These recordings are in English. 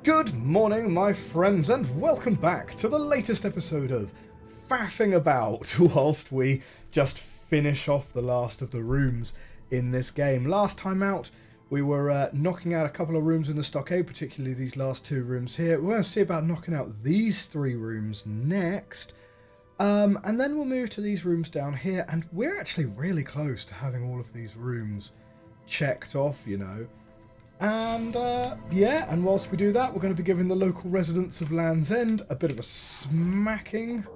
Good morning, my friends, and welcome back to the latest episode of Faffing About, whilst we just finish off the last of the rooms in this game. Last time out, we were knocking out a couple of rooms in the stockade, particularly these last two rooms here. We're going to see about knocking out these three rooms next, and then we'll move to these rooms down here, and we're actually really close to having all of these rooms checked off, you know. And yeah, and whilst we do that, we're going to be giving the local residents of Land's End a bit of a smacking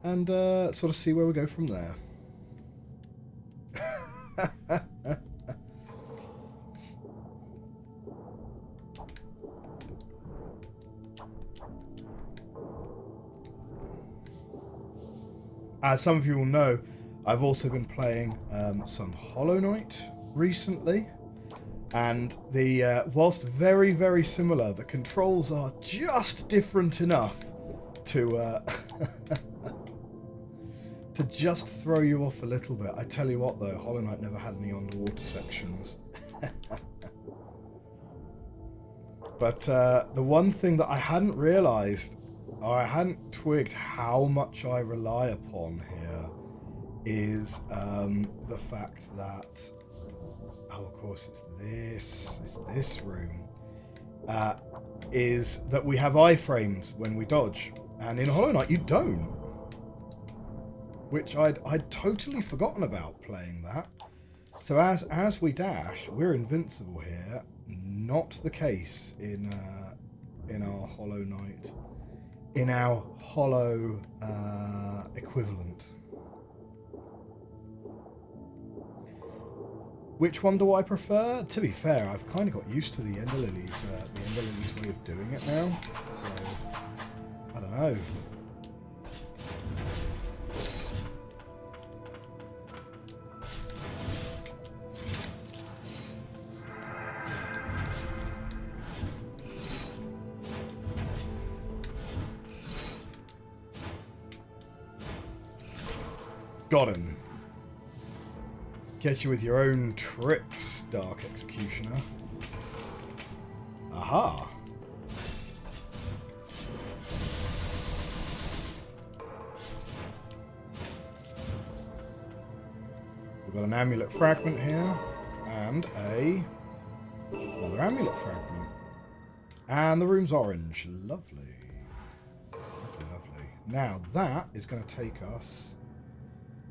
and sort of see where we go from there. As some of you will know, I've also been playing some Hollow Knight recently. And the whilst very, very similar, the controls are just different enough to to just throw you off a little bit. I tell you what though, Hollow Knight never had any underwater sections. But the one thing that I hadn't realised, or I hadn't twigged how much I rely upon here, is the fact that... Oh, of course, it's this room. Is that we have iframes when we dodge, and in Hollow Knight you don't. Which I'd totally forgotten about playing that. So as we dash, we're invincible here. Not the case in our Hollow Knight, in our Hollow equivalent. Which one do I prefer? To be fair, I've kind of got used to the Ender Lilies way of doing it now. So, I don't know. Got him. Get you with your own tricks, Dark Executioner. Aha! We've got an amulet fragment here, and another amulet fragment. And the room's orange. Lovely. Lovely, lovely. Now that is going to take us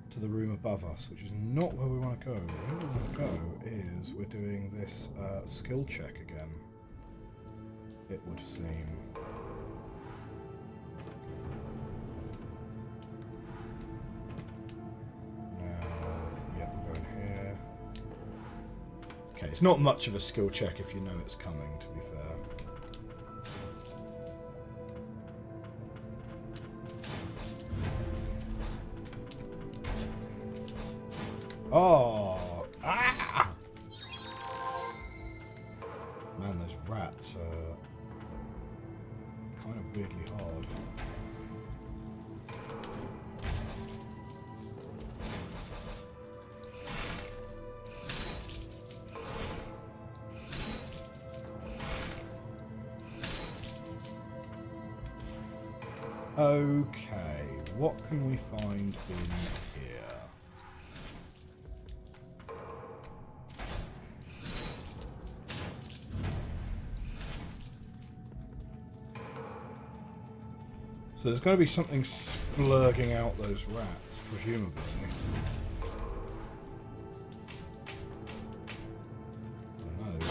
to the room above us, which is not where we want to go. Where we want to go is we're doing this skill check again, it would seem. Now, yeah, we're going here. Okay, it's not much of a skill check if you know it's coming, to be fair. Oh! Ah! Man, those rats are kind of weirdly hard. Okay, what can we find in here? So there's going to be something splurging out those rats, presumably. I don't know.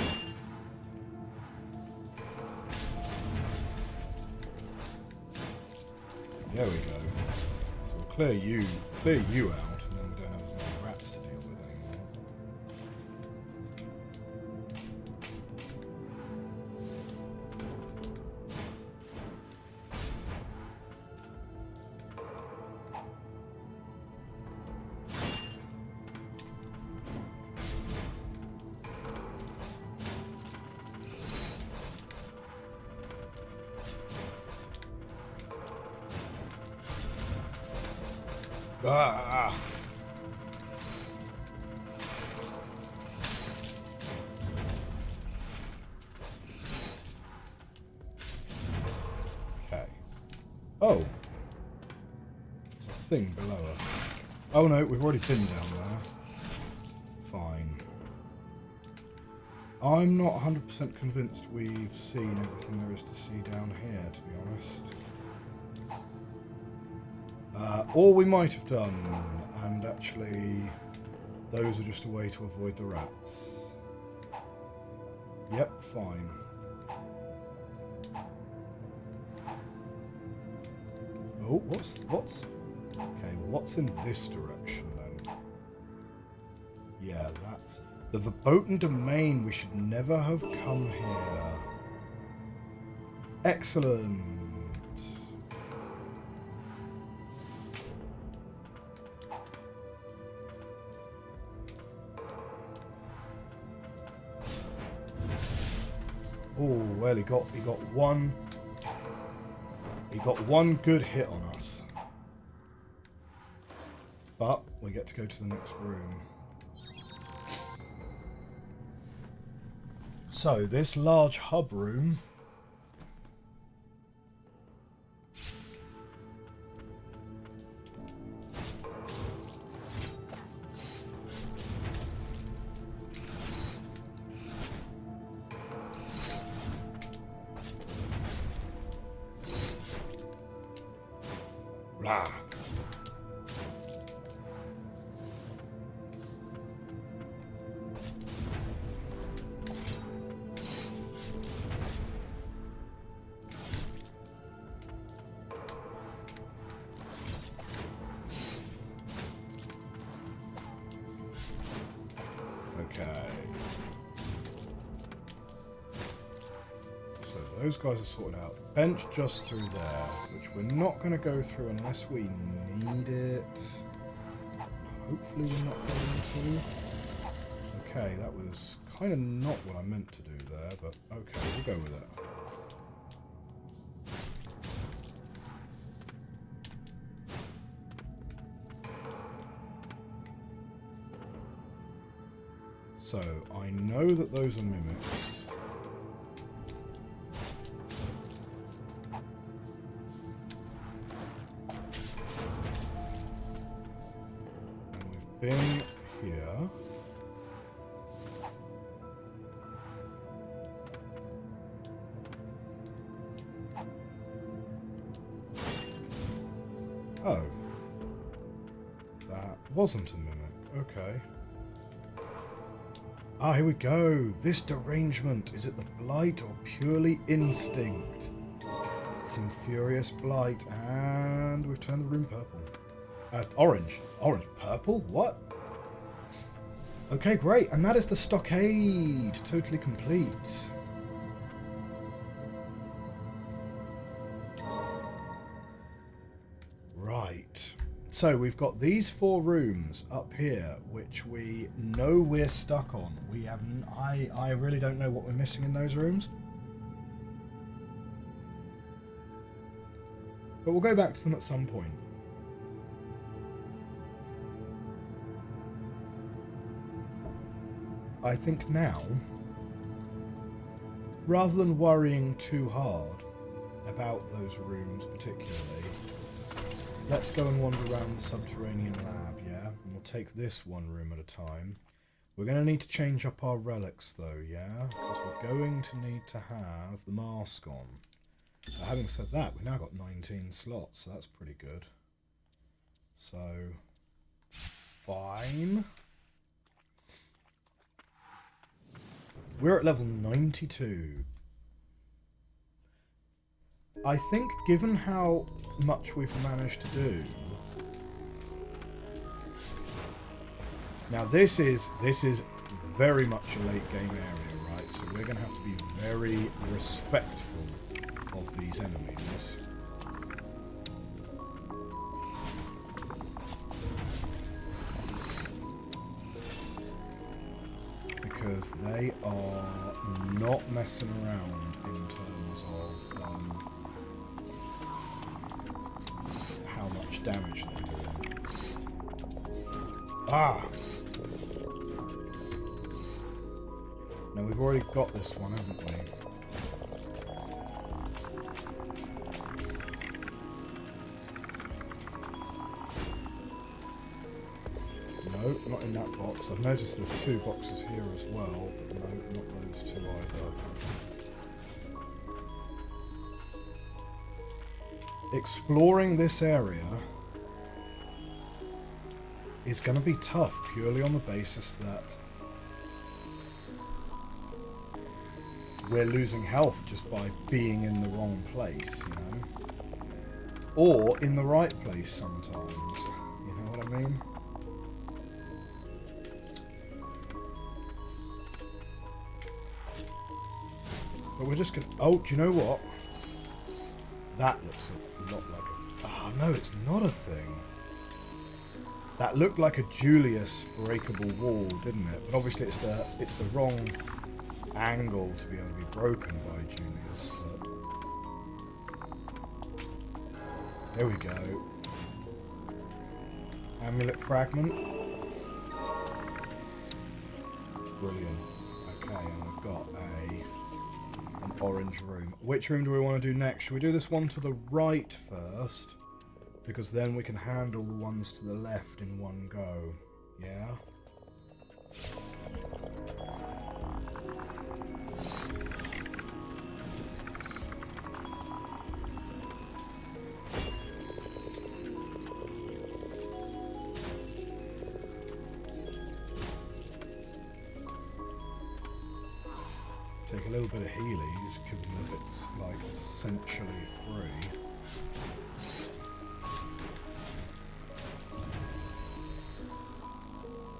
There we go. So we'll clear you out, and then we don't have as many rats to deal with anymore. Ah! Oh. There's a thing below us. Oh no, we've already been down there. Fine. I'm not 100% convinced we've seen everything there is to see down here, to be honest. Or we might have done, and actually those are just a way to avoid the rats. Yep, fine. Oh, what's... Okay, what's in this direction then? Yeah, that's... The verboten domain. We should never have come here. Excellent. Oh, well, he got one good hit on us. But we get to go to the next room. So, this large hub room... Blah. Okay. So those guys are sorted out. Bench just through there, which we're not going to go through unless we need it. Hopefully we're not going to. Okay, that was kind of not what I meant to do there, but okay, we'll go with it. So, I know that those are mimics. And we've been here. Oh. That wasn't a mimic. Okay. Ah, here we go. This derangement. Is it the blight or purely instinct? Some furious blight. And we've turned the room purple. Orange. Orange. Purple? What? Okay, great. And that is the stockade. Totally complete. Right. So we've got these 4 rooms up here, which we know we're stuck on. We haven't. I really don't know what we're missing in those rooms. But we'll go back to them at some point. I think now, rather than worrying too hard about those rooms particularly, let's go and wander around the subterranean lab, yeah? And we'll take this one room at a time. We're going to need to change up our relics, though, yeah? Because we're going to need to have the mask on. But having said that, we've now got 19 slots, so that's pretty good. So, fine. We're at level 92. I think, given how much we've managed to do... Now, this is very much a late game area, right? So we're going to have to be very respectful of these enemies. Because they are not messing around in terms of how much damage they're doing. Ah! Now we've already got this one, haven't we? not in that box. I've noticed there's 2 boxes here as well, but no, not those 2 either. Exploring this area is going to be tough purely on the basis that we're losing health just by being in the wrong place, you know? Or in the right place sometimes, you know what I mean? But we're just going to... Oh, do you know what? That looks a lot like a... Oh, no, it's not a thing. That looked like a Julius breakable wall, didn't it? But obviously it's the wrong angle to be able to be broken by Julius. But there we go. Amulet fragment. Brilliant. Okay, and we've got an orange room. Which room do we want to do next? Should we do this one to the right first? Because then we can handle the ones to the left in one go. Yeah? Take a little bit of Healy's, given that it's like essentially free.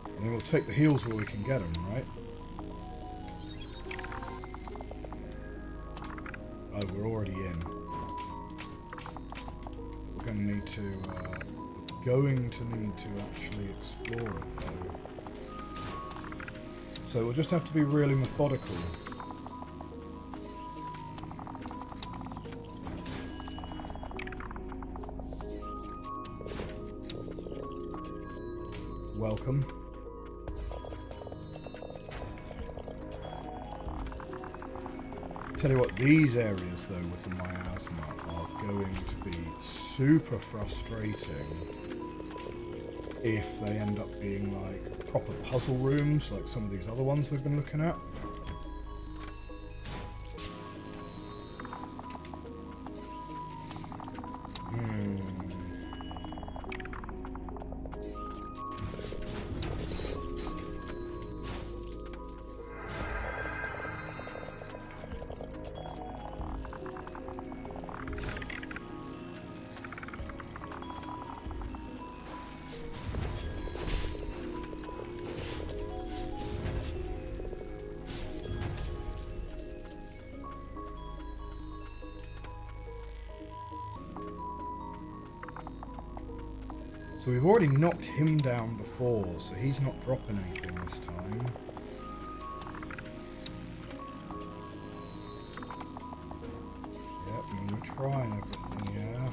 And then we'll take the heals where we can get them, right? Oh, we're already in. We're going to need to, actually explore it, though. So we'll just have to be really methodical. Welcome. Tell you what, these areas though with the miasma are going to be super frustrating if they end up being like proper puzzle rooms like some of these other ones we've been looking at. So we've already knocked him down before, so he's not dropping anything this time. Yep, I mean, we're trying everything, yeah.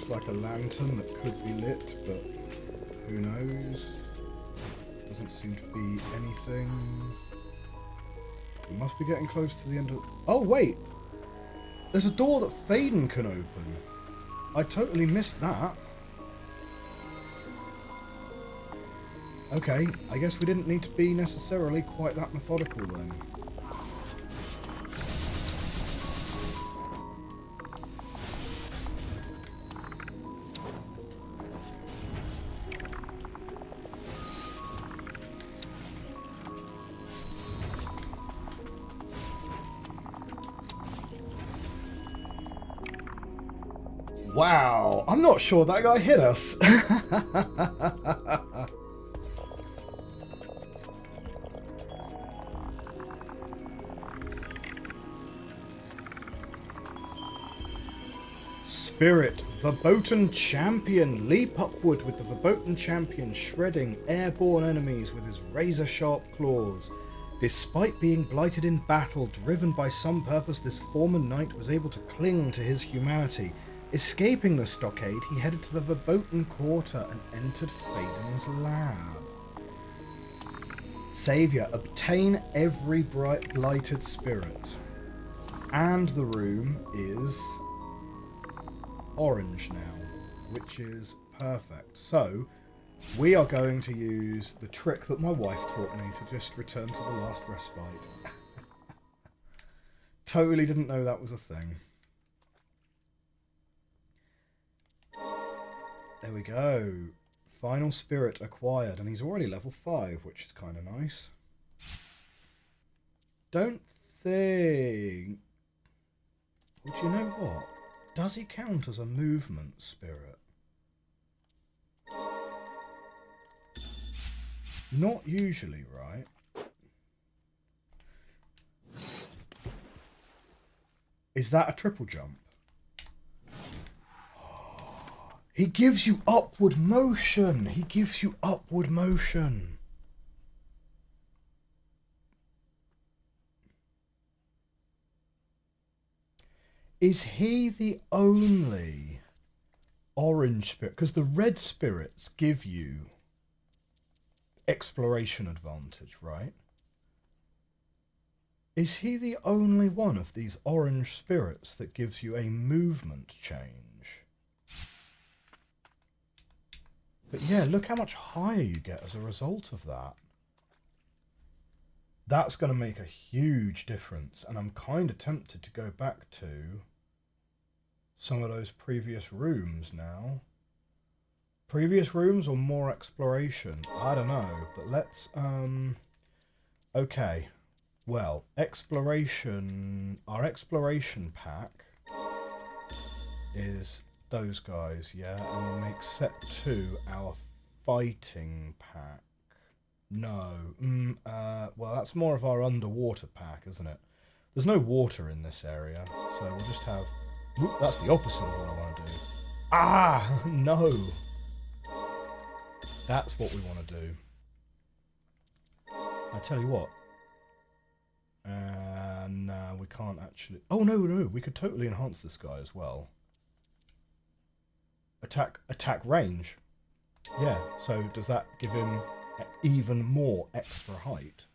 Like a lantern that could be lit, but who knows? Doesn't seem to be anything. We must be getting close to the end of... Oh, wait! There's a door that Faden can open. I totally missed that. Okay, I guess we didn't need to be necessarily quite that methodical then. Wow, I'm not sure that guy hit us. Spirit, Verboten Champion. Leap upward with the Verboten Champion, shredding airborne enemies with his razor-sharp claws. Despite being blighted in battle, driven by some purpose, this former knight was able to cling to his humanity Escaping the stockade, he headed to the verboten quarter and entered Faden's lab. Saviour, obtain every blighted spirit. And the room is orange now, which is perfect. So, we are going to use the trick that my wife taught me to just return to the last respite. Totally didn't know that was a thing. There we go. Final spirit acquired, and he's already level 5, which is kind of nice. Don't think... Would you know what? Does he count as a movement spirit? Not usually, right? Is that a triple jump? He gives you upward motion. He gives you upward motion. Is he the only orange spirit? Because the red spirits give you exploration advantage, right? Is he the only one of these orange spirits that gives you a movement change? But yeah, look how much higher you get as a result of that. That's going to make a huge difference, and I'm kind of tempted to go back to some of those previous rooms now. Previous rooms or more exploration? I don't know, but let's... Okay, well, exploration... Our exploration pack is... those guys, yeah, and we'll make set 2 our fighting pack. No, well, that's more of our underwater pack, isn't it? There's no water in this area, so we'll just have... Whoop, that's the opposite of what I want to do. Ah, no! That's what we want to do. I tell you what. Nah, we can't actually... Oh, no, we could totally enhance this guy as well. Attack range. Yeah, so does that give him even more extra height?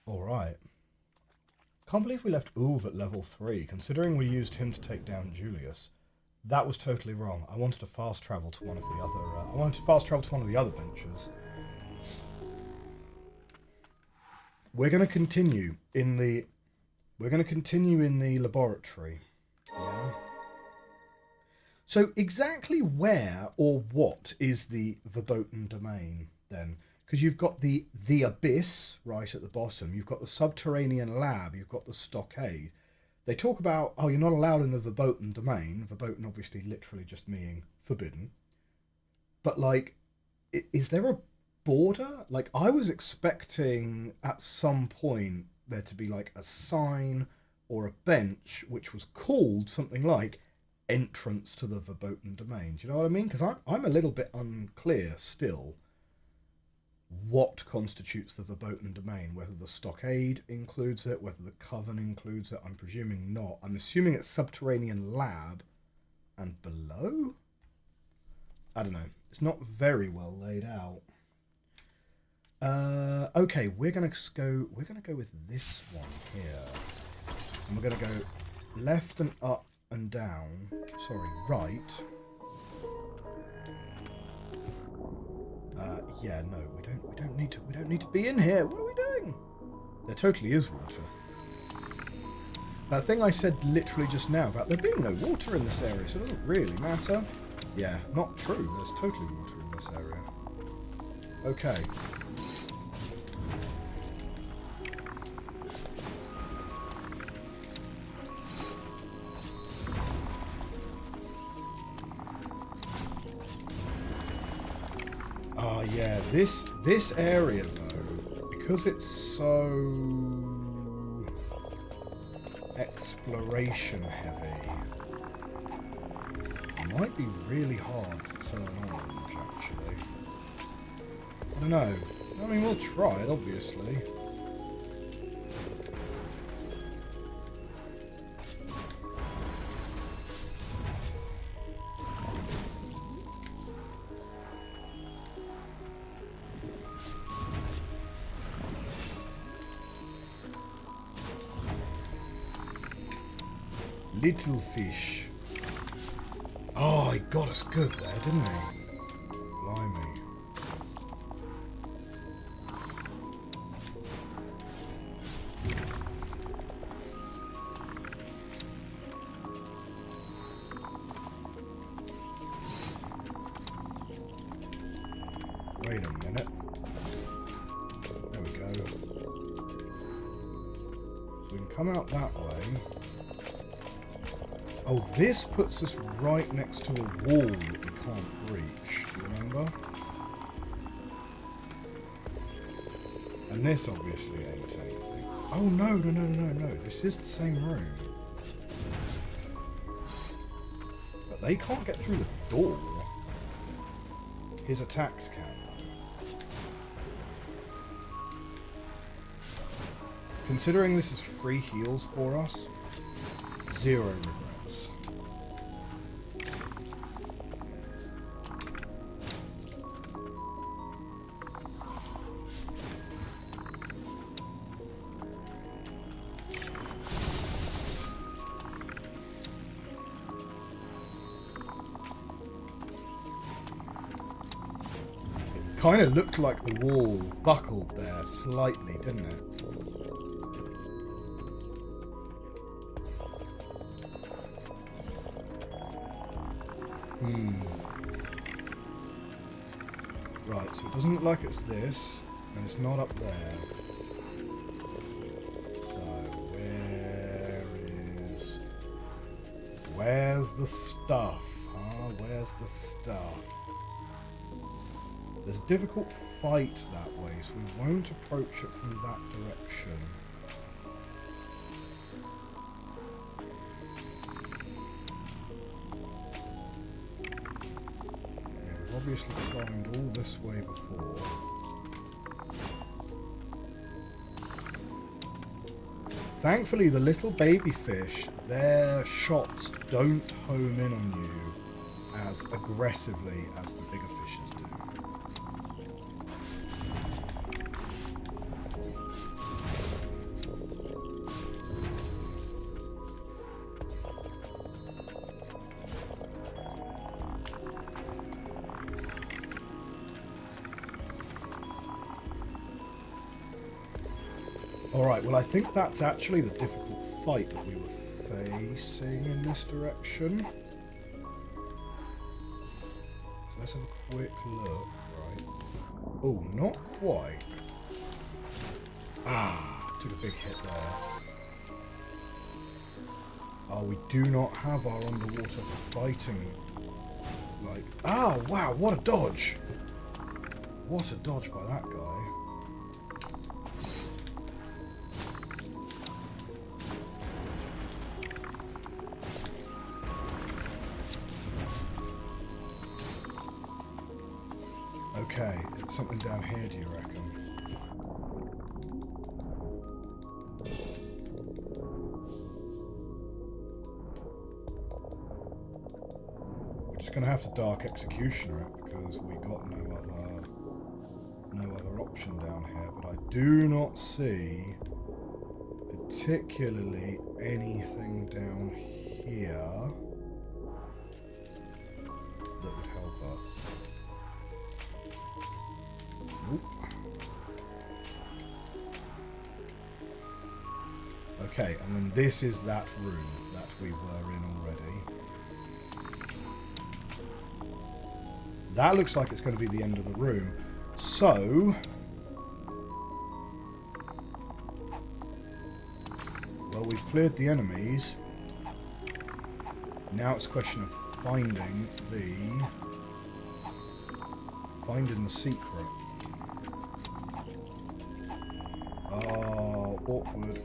Alright. Can't believe we left Ulv at level 3, considering we used him to take down Julius. That was totally wrong. I wanted to fast travel to one of the other benches. We're going to continue in the laboratory. Yeah. So exactly where or what is the verboten domain then? Because you've got the abyss right at the bottom. You've got the subterranean lab. You've got the stockade. They talk about, oh, you're not allowed in the verboten domain. Verboten obviously literally just meaning forbidden. But like, is there a border? Like, I was expecting at some point there to be like a sign or a bench which was called something like entrance to the verboten domain. Do you know what I mean? Because I'm a little bit unclear still what constitutes the verboten domain, whether the stockade includes it, whether the coven includes it. I'm presuming not. I'm assuming it's subterranean lab and below? I don't know. It's not very well laid out. Okay, we're gonna go with this one here. And we're gonna go left and up and down. Sorry, right. Yeah, no, we don't need to be in here. What are we doing? There totally is water. That thing I said literally just now about there being no water in this area, so it doesn't really matter. Yeah, not true. There's totally water in this area. Okay. Yeah, this area though, because it's so exploration heavy, it might be really hard to turn orange actually. I don't know. I mean, we'll try it, obviously. Little fish. Oh, he got us good there, didn't he? Blimey. Wait a minute. There we go. So we can come out that way. Oh, this puts us right next to a wall that we can't breach. Do you remember? And this obviously ain't anything. Oh, no. This is the same room. But they can't get through the door. His attacks can, though. Considering this is free heals for us, 0 regrets. Kind of looked like the wall buckled there slightly, didn't it? Right, so it doesn't look like it's this, and it's not up there. So, where's the stuff? Huh? Where's the stuff? There's a difficult fight that way, so we won't approach it from that direction. Yeah, we've obviously climbed all this way before. Thankfully, the little baby fish, their shots don't home in on you as aggressively as the bigger fishes do. Alright, well I think that's actually the difficult fight that we were facing in this direction. So let's have a quick look, right. Oh, not quite. Ah, took a big hit there. Oh, we do not have our underwater fighting. Like, oh wow, what a dodge. What a dodge by that guy. Okay, it's something down here, do you reckon? We're just going to have to Dark Executioner it because we got no other option down here. But I do not see particularly anything down here that would help us. Nope. Okay, and then this is that room that we were in already. That looks like it's going to be the end of the room. So, well, we've cleared the enemies. Now it's a question of finding the secret. Oh, awkward.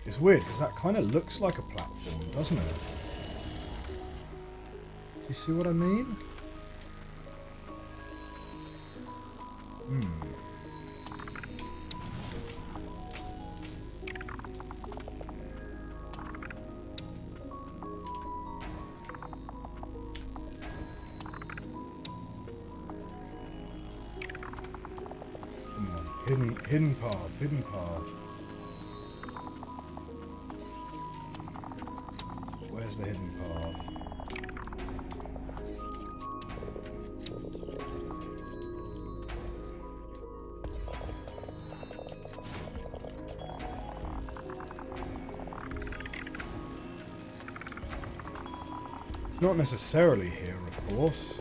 It's weird because that kind of looks like a platform, doesn't it? You see what I mean? Come on, hidden path, hidden path. Where's the hidden path? It's not necessarily here, of course.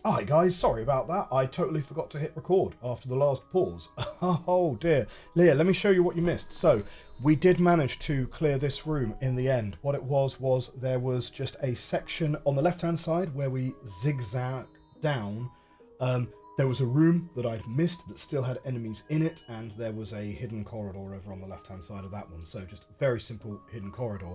Alright guys, sorry about that. I totally forgot to hit record after the last pause. Oh dear. Leah, let me show you what you missed. So, we did manage to clear this room in the end. What it was there was just a section on the left-hand side where we zigzag down. There was a room that I'd missed that still had enemies in it, and there was a hidden corridor over on the left-hand side of that one. So just a very simple hidden corridor.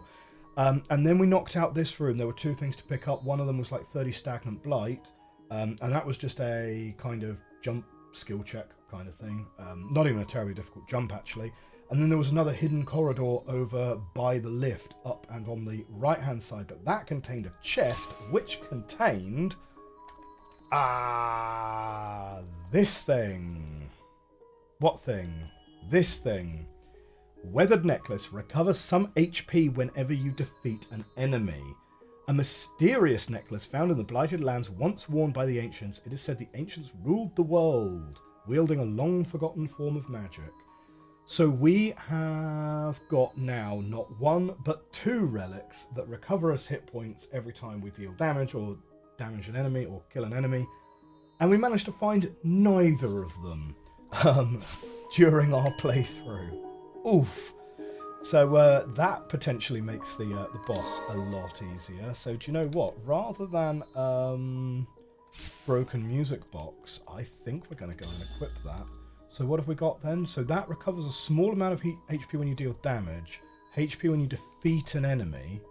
And then we knocked out this room. There were two things to pick up. One of them was like 30 stagnant blight. And that was just a kind of jump skill check kind of thing. Not even a terribly difficult jump, actually. And then there was another hidden corridor over by the lift, up and on the right-hand side. But that contained a chest, which contained... this thing. What thing? This thing. Weathered necklace recovers some HP whenever you defeat an enemy. A mysterious necklace found in the Blighted Lands, once worn by the ancients. It is said the ancients ruled the world, wielding a long-forgotten form of magic. So we have got now not one, but two relics that recover us hit points every time we deal damage, or damage an enemy, or kill an enemy. And we managed to find neither of them during our playthrough. Oof. So that potentially makes the boss a lot easier. So do you know what? Rather than broken music box, I think we're going to go and equip that. So what have we got then? So that recovers a small amount of HP when you deal damage, HP when you defeat an enemy.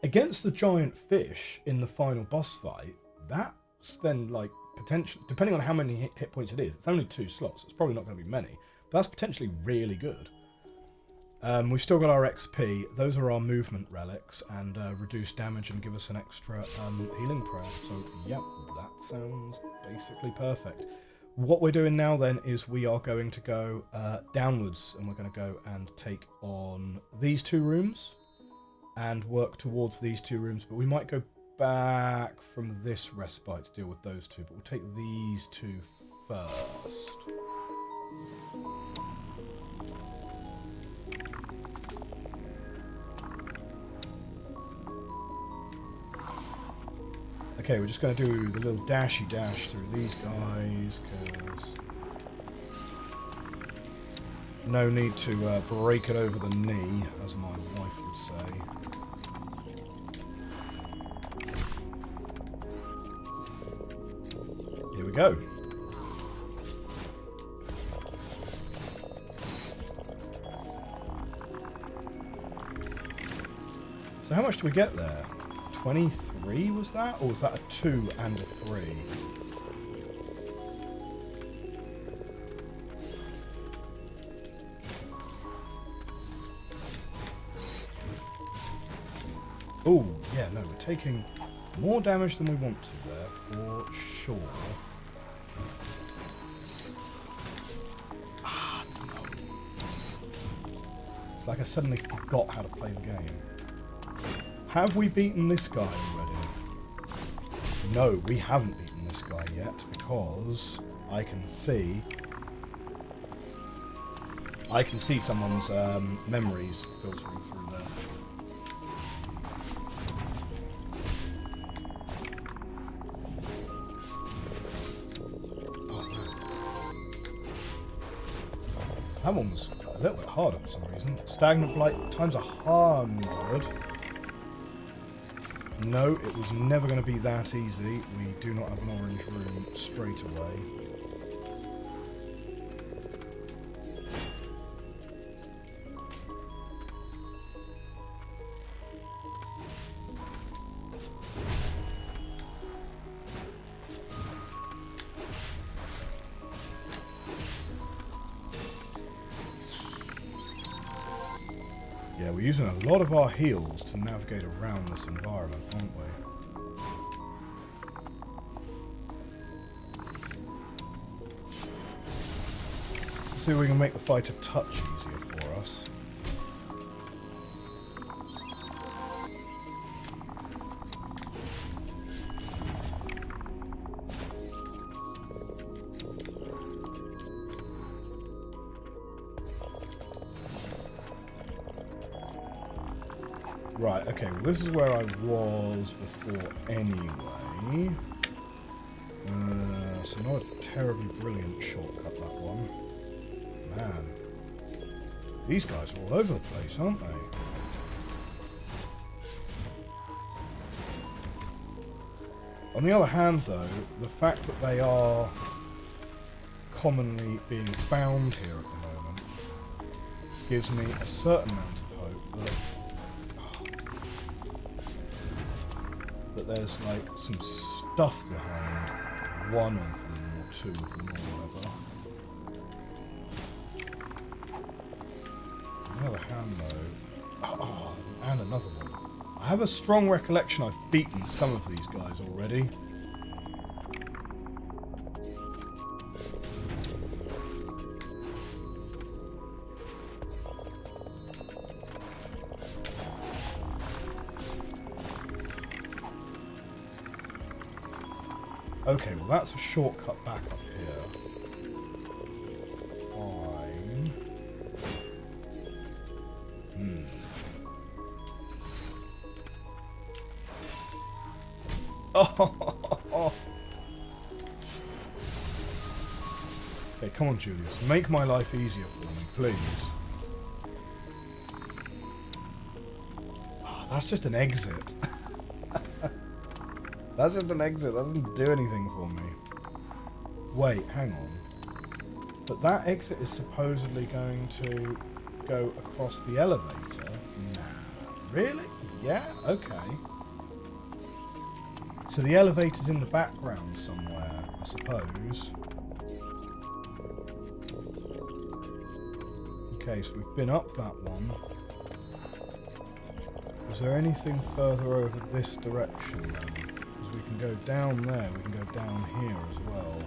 Against the giant fish in the final boss fight, that's then like potentially, depending on how many hit points it is, it's only 2 slots. It's probably not going to be many, but that's potentially really good. We've still got our XP. Those are our movement relics, and reduce damage and give us an extra healing prayer. So, yep, that sounds basically perfect. What we're doing now then is we are going to go downwards, and we're going to go and take on these 2 rooms and work towards these 2 rooms, but we might go back from this respite to deal with those 2, but we'll take these 2 first. Okay, we're just going to do the little dashy dash through these guys, because no need to break it over the knee, as my wife would say. Here we go. So how much do we get there? 23 was that? Or was that a 2 and a 3? Oh, yeah, no, we're taking more damage than we want to there, for sure. Ah, no. It's like I suddenly forgot how to play the game. Have we beaten this guy already? No, we haven't beaten this guy yet, because I can see someone's memories filtering through there. That one was a little bit harder for some reason. Stagnant blight times 100. No, it was never going to be that easy. We do not have an orange room straight away. Yeah, we're using a lot of our heals to navigate around this environment, aren't we? See if we can make the fight a touch easier for us. Right, okay, well this is where I was before anyway. So not a terribly brilliant shortcut, that one. Man. These guys are all over the place, aren't they? On the other hand, though, the fact that they are commonly being found here at the moment gives me a certain amount of hope that there's like some stuff behind one of them or two of them or whatever. On the other hand though, oh, and another one. I have a strong recollection I've beaten some of these guys already. Okay, well that's a shortcut back up here. Fine. Oh! Okay, come on, Julius. Make my life easier for me, please. Oh, that's just an exit. That's just an exit. That doesn't do anything for me. Wait, hang on. But that exit is supposedly going to go across the elevator? Nah. Really? Yeah? Okay. So the elevator's in the background somewhere, I suppose. Okay, so we've been up that one. Is there anything further over this direction then? Because we can go down there, we can go down here as well.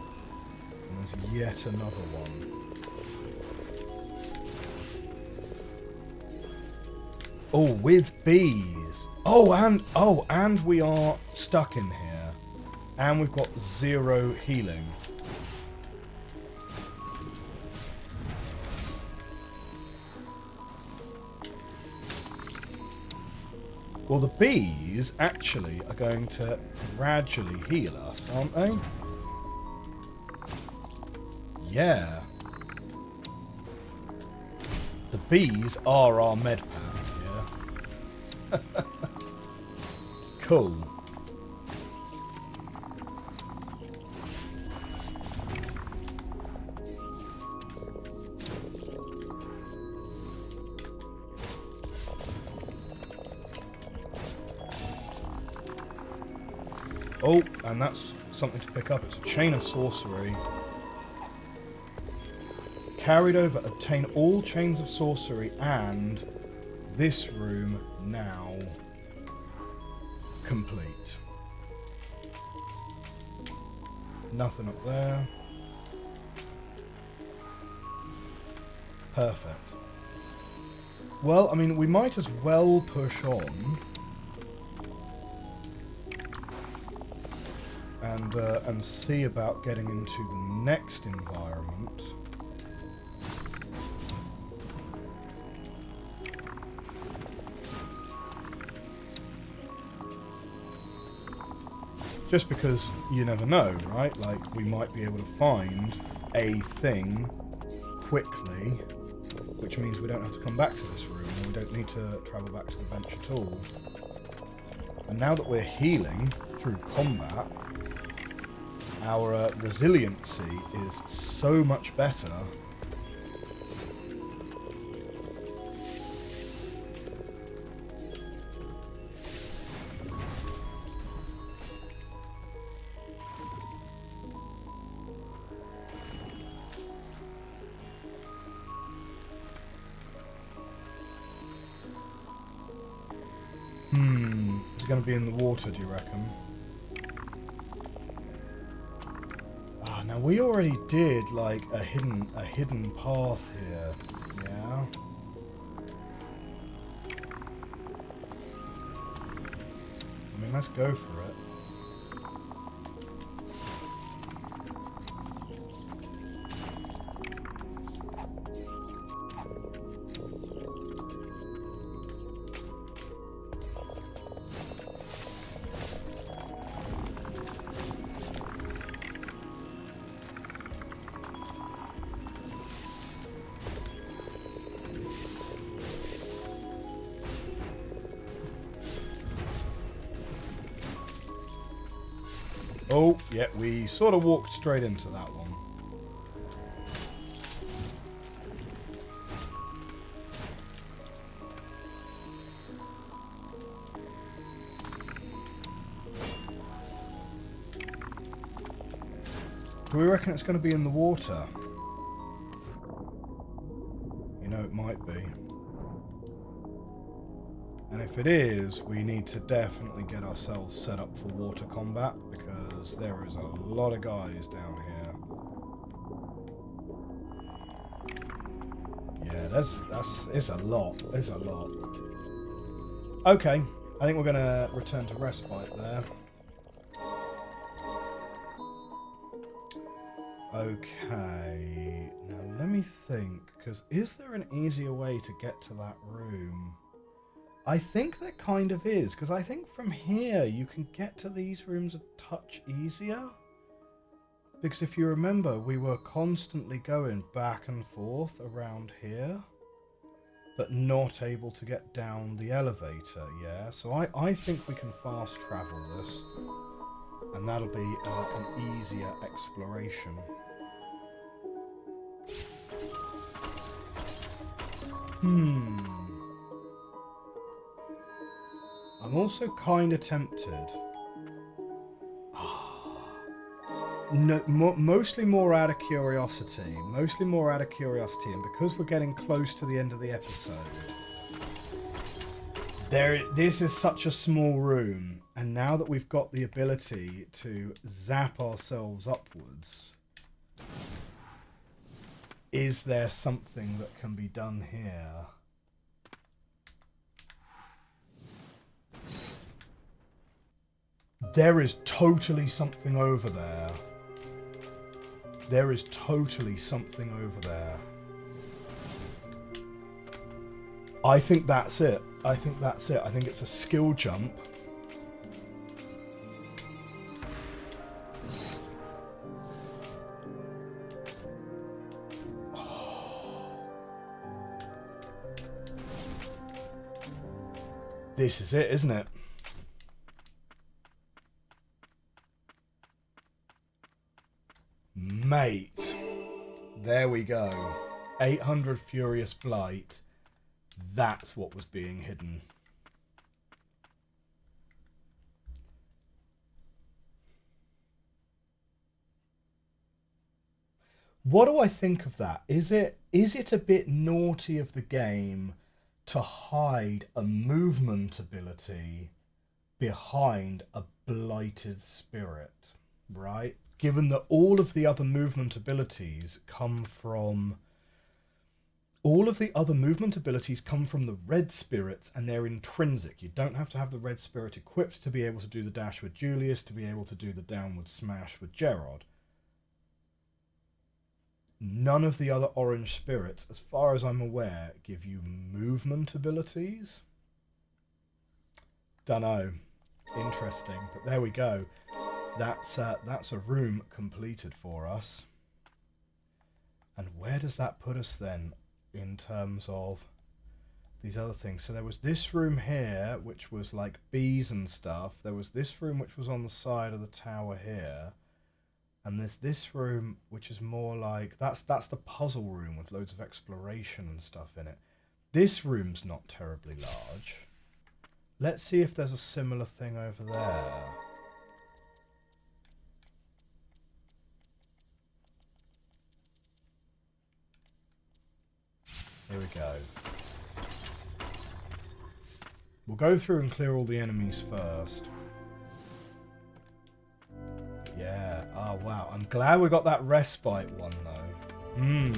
And there's yet another one. Oh, with bees. Oh, and we are stuck in here. And we've got 0 healing. Well, the bees actually are going to gradually heal us, aren't they? Yeah. The bees are our med pack, yeah. Cool. Oh, and that's something to pick up. It's a chain of sorcery. Carried over, obtain all chains of sorcery, and this room now complete. Nothing up there. Perfect. Well, I mean, we might as well push on. And see about getting into the next environment. Just because you never know, right? Like, we might be able to find a thing quickly which means we don't have to come back to this room, and we don't need to travel back to the bench at all. And now that we're healing through combat, our resiliency is so much better. Is it going to be in the water, do you reckon? Ah, now we already did like a hidden path here, yeah. I mean, let's go for it. Oh, yeah, we sort of walked straight into that one. Do we reckon it's going to be in the water? You know, it might be. And if it is, we need to definitely get ourselves set up for water combat, because there is a lot of guys down here. Yeah, it's a lot. It's a lot. Okay, I think we're going to return to respite there. Okay, now let me think, because is there an easier way to get to that room? I think there kind of is, because I think from here you can get to these rooms a touch easier. Because if you remember, we were constantly going back and forth around here, but not able to get down the elevator, yeah? So I think we can fast travel this, and that'll be an easier exploration. I'm also kind of tempted. No, mostly more out of curiosity. Mostly more out of curiosity, and because we're getting close to the end of the episode, this is such a small room, and now that we've got the ability to zap ourselves upwards, is there something that can be done here? There is totally something over there. There is totally something over there. I think that's it. I think that's it. I think it's a skill jump. This is it, isn't it? Mate, there we go. 800 Furious Blight. That's what was being hidden. What do I think of that? Is it a bit naughty of the game to hide a movement ability behind a blighted spirit, right? Given that all of the other movement abilities come from... All of the other movement abilities come from the red spirits, and they're intrinsic. You don't have to have the red spirit equipped to be able to do the dash with Julius, to be able to do the downward smash with Gerard. None of the other orange spirits, as far as I'm aware, give you movement abilities. Dunno. Interesting, but there we go. That's a room completed for us. And where does that put us then? in terms of these other things. So there was this room here, which was like bees and stuff. There was this room, which was on the side of the tower here. And there's this room, which is more like... That's the puzzle room with loads of exploration and stuff in it. This room's not terribly large. Let's see if there's a similar thing over there. Here we go. We'll go through and clear all the enemies first. Yeah. Oh, wow. I'm glad we got that respite one, though.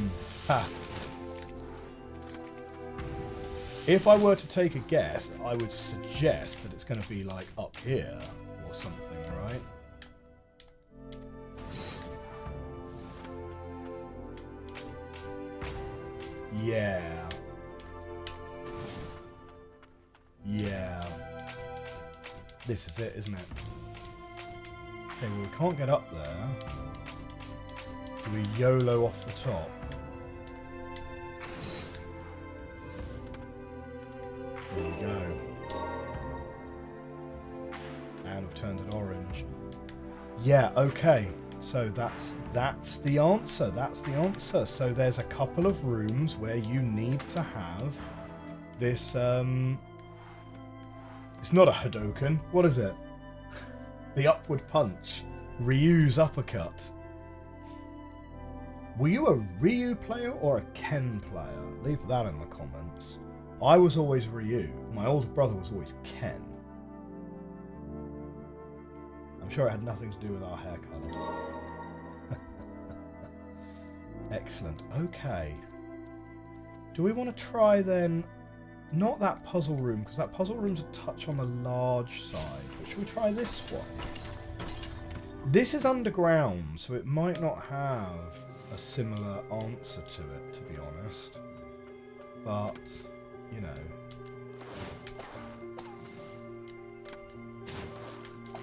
Ha. If I were to take a guess, I would suggest that it's going to be, like, up here or something, right? Yeah. Yeah. This is it, isn't it? Okay, well, we can't get up there. Do we YOLO off the top? There we go. And we've turned it orange. Yeah, okay. So that's the answer. That's the answer. So there's a couple of rooms where you need to have this... It's not a Hadoken. What is it? The upward punch. Ryu's uppercut. Were you a Ryu player or a Ken player? Leave that in the comments. I was always Ryu. My older brother was always Ken. I'm sure it had nothing to do with our hair colour. Excellent. Okay. Do we want to try then... Not that puzzle room, because that puzzle room's a touch on the large side. But should we try this one? This is underground, so it might not have a similar answer to it, to be honest. But, you know.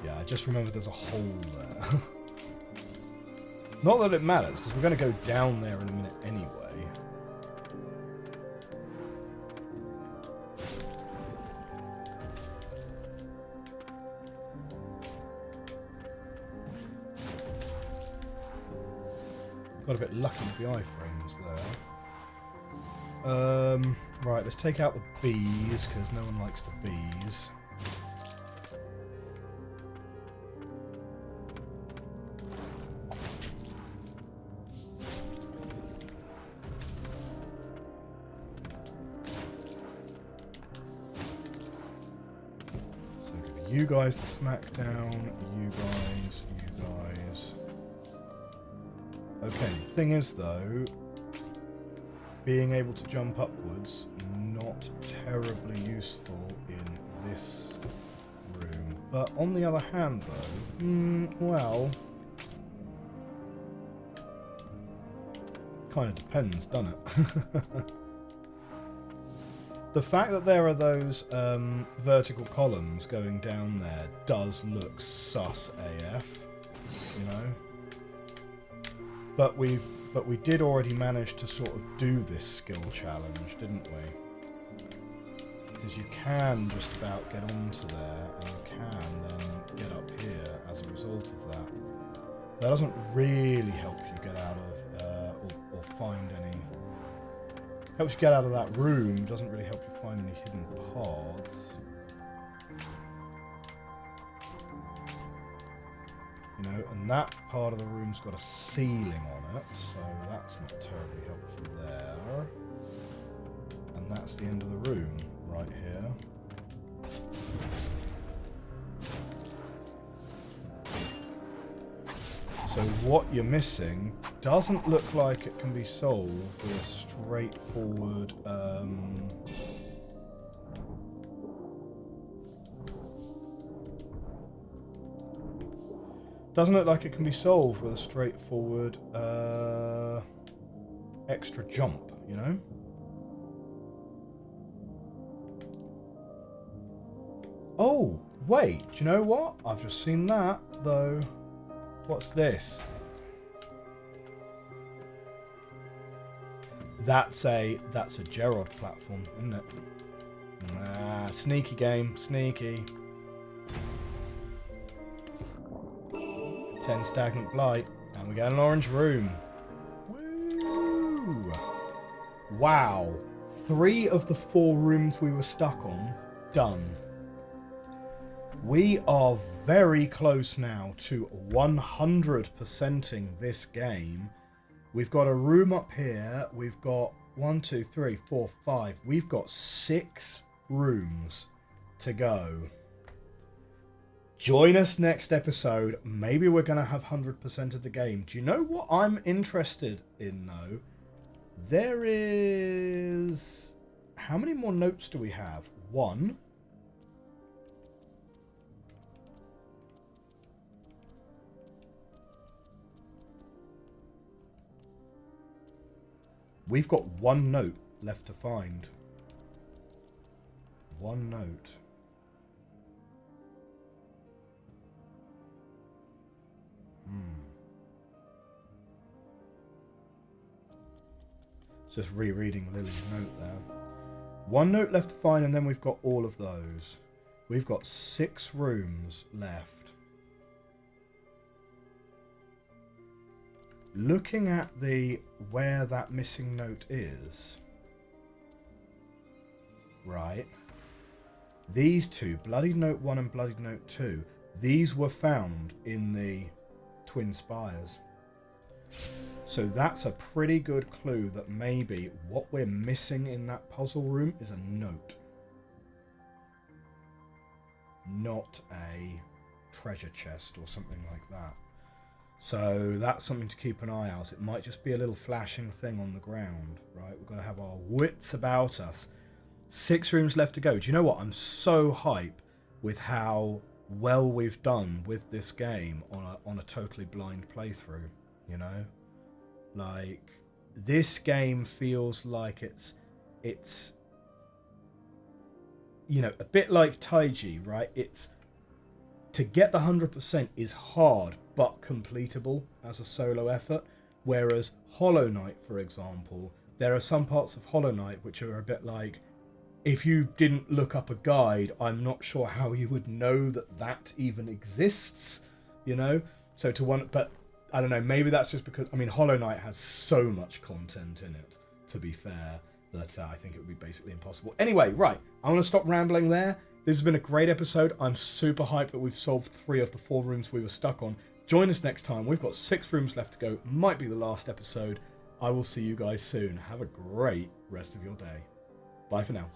Yeah, I just remembered there's a hole there. Not that it matters, because we're going to go down there in a minute anyway. Got a bit lucky with the iframes there. Right, let's take out the bees, because no one likes the bees. So give you guys the smackdown, you guys. Okay, the thing is though, being able to jump upwards, not terribly useful in this room. But on the other hand though, well, kind of depends, doesn't it? The fact that there are those vertical columns going down there does look sus AF, you know? But we did already manage to sort of do this skill challenge, didn't we? Because you can just about get onto there, and you can then get up here as a result of that. That doesn't really help you get out of, or find any... Helps you get out of that room, doesn't really help you find any hidden paths. You know, and that part of the room's got a ceiling on it, so that's not terribly helpful there. And that's the end of the room, right here. So what you're missing doesn't look like it can be solved with a straightforward... Doesn't look like it can be solved with a straightforward extra jump, you know? Oh, wait, do you know what? I've just seen that, though. What's this? That's a Gerard platform, isn't it? Ah, sneaky game, sneaky. 10 stagnant blight, and we get an orange room. Woo! Wow. 3 of the 4 rooms we were stuck on, done. We are very close now to 100%ing this game. We've got a room up here. We've got 1, 2, 3, 4, 5. We've got 6 rooms to go. Join us next episode. Maybe we're going to have 100% of the game. Do you know what I'm interested in, though? There is... How many more notes do we have? 1. We've got 1 note left to find. 1 note. Just rereading Lily's note there. 1 note left to find, and then we've got all of those. We've got 6 rooms left. Looking at where that missing note is. Right. These 2, Bloody Note 1 and Bloody Note 2, these were found in the Twin Spires. So that's a pretty good clue that maybe what we're missing in that puzzle room is a note. Not a treasure chest or something like that. So that's something to keep an eye out. It might just be a little flashing thing on the ground, right? We've got to have our wits about us. 6 rooms left to go. Do you know what? I'm so hype with how well we've done with this game on a totally blind playthrough, you know? Like, this game feels like it's you know, a bit like Taiji, right? It's to get the 100% is hard but completable as a solo effort, whereas Hollow Knight, for example, there are some parts of Hollow Knight which are a bit like, if you didn't look up a guide, I'm not sure how you would know that even exists, you know? So but I don't know, maybe that's just because, I mean, Hollow Knight has so much content in it, to be fair, that I think it would be basically impossible. Anyway, right, I want to stop rambling there. This has been a great episode. I'm super hyped that we've solved 3 of the 4 rooms we were stuck on. Join us next time. We've got 6 rooms left to go. Might be the last episode. I will see you guys soon. Have a great rest of your day. Bye for now.